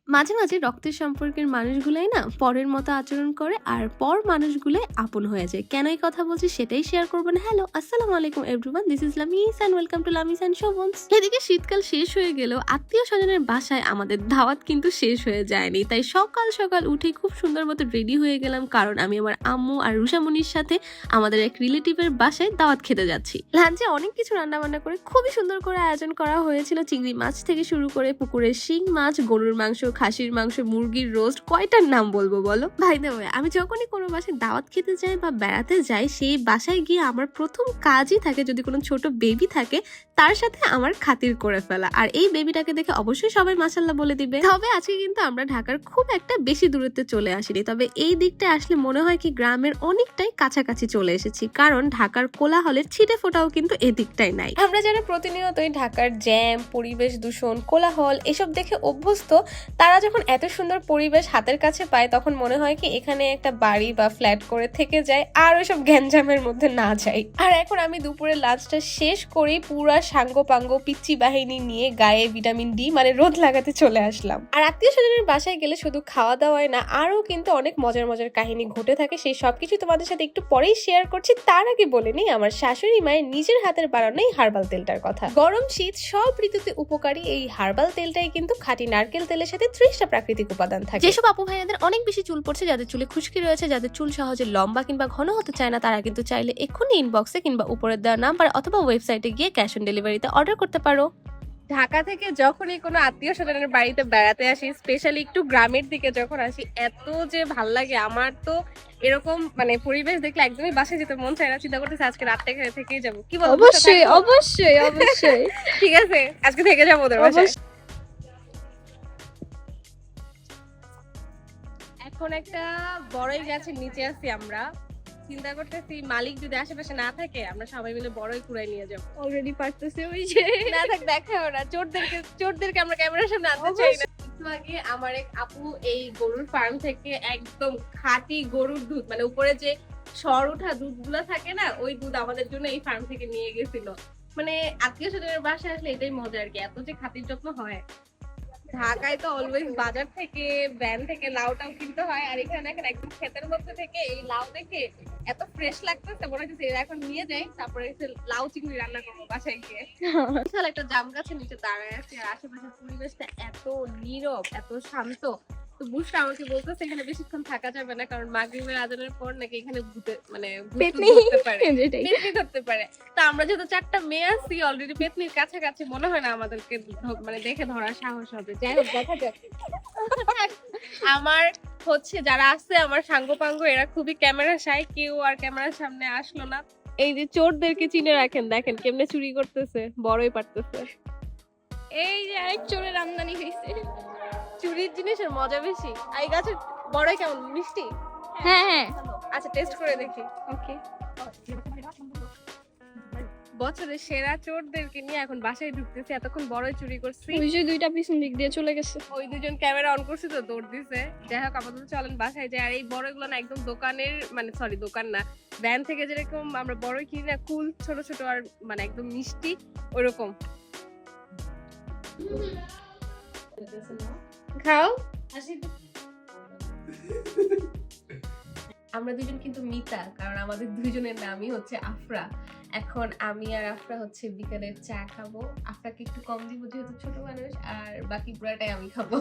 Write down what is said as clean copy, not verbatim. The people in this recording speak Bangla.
মাঝে মাঝে রক্তের সম্পর্কের মানুষগুলাই না পরের মতো আচরণ করে আর পর মানুষগুলাই আপন হয়ে যায়। কেন এই কথা বলছি সেটাই শেয়ার করবেন। হ্যালো, আসসালামু আলাইকুম everyone, this is Lamis and welcome to Lamis and Shovon's. এদিকে শীতকাল শেষ হয়ে গেলেও আত্মীয় স্বজনের বাসায় আমাদের দাওয়াত কিন্তু শেষ হয়ে যায়নি। তাই সকাল সকাল উঠে খুব সুন্দর মতো রেডি হয়ে গেলাম, কারণ আমি আমার আম্মু আর রুষামণির সাথে আমাদের এক রিলেটিভের বাসায় দাওয়াত খেতে যাচ্ছি। লাঞ্চে অনেক কিছু রান্না বান্না করে খুবই সুন্দর করে আয়োজন করা হয়েছিল। চিংড়ি মাছ থেকে শুরু করে পুকুরের শিং মাছ, গরুর মাংস, খাসির মাংস, মুরগির রোস্ট, কয়টার নাম বলবো বলো। ভাই দেওয়া, আমি যখনই কোনো বাসায় দাওয়াত খেতে যাই বা বেড়াতে যাই, সেই বাসায় গিয়ে আমার প্রথম কাজই থাকে, যদি কোনো ছোট বেবি থাকে তার সাথে আমার খাতির করে ফেলা। আর এই বেবিটাকে দেখে অবশ্যই সবাই মাশাআল্লাহ বলে দিবে। তবে আজকে কিন্তু আমরা ঢাকার খুব একটা বেশি দূরত্বে চলে আসিনি, তবে এই দিকটা আসলে মনে হয় কি গ্রামের অনেকটাই কাছাকাছি চলে এসেছি, কারণ ঢাকার কোলাহলের ছিটে ফোটাও কিন্তু এদিকটাই নাই। আমরা যারা প্রতিনিয়তই ঢাকার জ্যাম, পরিবেশ দূষণ, কোলাহল এসব দেখে অভ্যস্ত, তারা যখন এত সুন্দর পরিবেশ হাতের কাছে পায় তখন মনে হয় কি এখানে একটা বাড়ি বা ফ্ল্যাট করে থেকে যায় আর ওইসব গ্যাঞ্জামের মধ্যে না যাই। আর এখন আমি দুপুরের লাঞ্চটা শেষ করি পুরা সাঙ্গ পাঙ্গ পিচ্চি বাহিনী নিয়ে গায়ে ভিটামিন ডি মানে রোদ লাগাতে চলে আসলাম। আর আত্মীয় স্বজনের বাসায় গেলে শুধু খাওয়া দাওয়ায় না, আরও কিন্তু অনেক মজার মজার কাহিনী ঘটে থাকে। সেই সবকিছু তোমাদের সাথে একটু পরেই শেয়ার করছি। তার আগে বলে নিই আমার শাশুড়ি মায়ের নিজের হাতের বানানো এই হার্বাল তেলটার কথা। গরম শীত সব ঋতুতে উপকারী এই হার্বাল তেলটাই কিন্তু খাঁটি নারকেল তেলের সাথে 30টা প্রাকৃতিক উপাদান থাকে। যেসব আপু ভাইয়াদের অনেক বেশি চুল পড়ছে, যাদের চুলে খুশকি রয়েছে, যাদের চুল সহজে লম্বা কিংবা ঘন হতে চায় না, তারা কিন্তু চাইলে এক্ষুনি ইনবক্সে কিংবা উপরের দেওয়া নাম্বার অথবা ওয়েবসাইটে গিয়ে ক্যাশ অন ডেলিভারিতে অর্ডার করতে পারো। ঢাকা থেকে যখনই কোনো আত্মীয় স্বজনের বাড়িতে বেড়াতে আসি, স্পেশালি একটু গ্রামের দিকে যখন আসি, এত যে ভাল লাগে আমার। তো এরকম মানে পরিবেশ দেখলে একদমই বাসায় যেতে মন চায় না, চিন্তা করতেছি আজকে রাতটা এখানে থেকেই যাবো। কি বল? অবশ্যই অবশ্যই অবশ্যই ঠিক আছে, আজকে থেকে যাবো ওদের বাসায়। এখন একটা বড়ই গাছের নিচে আছি আমরা, চিন্তা করতেছি মালিক যদি আশেপাশে না থাকে আমরা সবাই মিলে বড়ই কুড়াই নিয়ে যাবো। অলরেডি পারতেছে ওই যে না থাক দেখাও না, চোরদেরকে আমরা ক্যামেরার সামনে আনতে চাই না। একটু আগে আমার এক আপু এই গরুর ফার্ম থেকে একদম খাঁটি গরুর দুধ, মানে উপরে যে সর উঠা দুধ গুলা থাকে না, ওই দুধ আমাদের জন্য এই ফার্ম থেকে নিয়ে গেছিল। মানে আত্মীয় স্বজনের বাসায় আসলে এটাই মজা আর কি, এত যে খাতির যত্ন হয়। ঢাকায় তো অলওয়েজ বাজার থেকে ভ্যান থেকে লাউটাও কিনতে হয়, আর এখানে এখন একদম ক্ষেতের মধ্যে থেকে এই লাউ দেখে এত ফ্রেশ লাগতেছে, মনে হচ্ছে এখন নিয়ে যাই, তারপরে লাউ চিংড়ি রান্না করবো বাসায় গিয়ে। বিশাল একটা জাম গাছের নিচে দাঁড়ায় আছে, আর আশেপাশের পরিবেশটা এত নীরব, এত শান্ত। তো বুঝটা আমাকে বলতেছে এখানে বেশিক্ষণ থাকা যাবে না, কারণ মাগরিবের আজানের পর নাকি এখানে ভূতে মানে পেতনি ধরতে পারে, যেটাই। পেতনি ধরতে পারে। তা আমরা যেহেতু 4টা মেয়ে আছি অলরেডি, পেতনির কাছাকাছি মনে হয় না আমাদেরকে মানে দেখে ধরার সাহস হবে। যাই হোক দেখা যাক। আমার হচ্ছে যারা আছে আমার সাঙ্গ পাঙ্গ, এরা খুবই ক্যামেরা শাই, কেউ আর ক্যামেরার সামনে আসলো না। এই যে চোরদেরকে চিনে রাখেন, দেখেন কেমনে চুরি করতেছে, বড়ই পারতেছে। এই যে আরেক চোরের আমদানি হয়েছে। চুরির জিনিসের মজা বেশি। এই গাছের বড়ই কেমন মিষ্টি? হ্যাঁ হ্যাঁ আচ্ছা টেস্ট করে দেখি। ওকে। বছরের সেরা চোরদেরকে নিয়ে এখন বাসায় ঢুকতেছি, এতক্ষণ বড়ই চুরি করছি। ওই যে দুইটা পিছন দিক দিয়ে চলে গেছে। ওই দুজন ক্যামেরা অন করছে তো দৌড় দিছে। যাই হোক আপাতত চলেন বাসায় যাই। আর এই বড়গুলো না একদম দোকানের মানে সরি দোকান না, ভ্যান থেকে যেরকম আমরা বড়ই কিনি না, কুল ছোট ছোট আর মানে একদম মিষ্টি ওইরকম। খাও। আমরা দুজন কিন্তু মিতা, কারণ আমাদের দুজনের নামই হচ্ছে আফরা। এখন আমি আর আফরা হচ্ছে বিকালের চা খাবো। আফরাকে একটু কম দিব যেহেতু ছোট মানুষ, আর বাকি পুরাটাই আমি খাবো।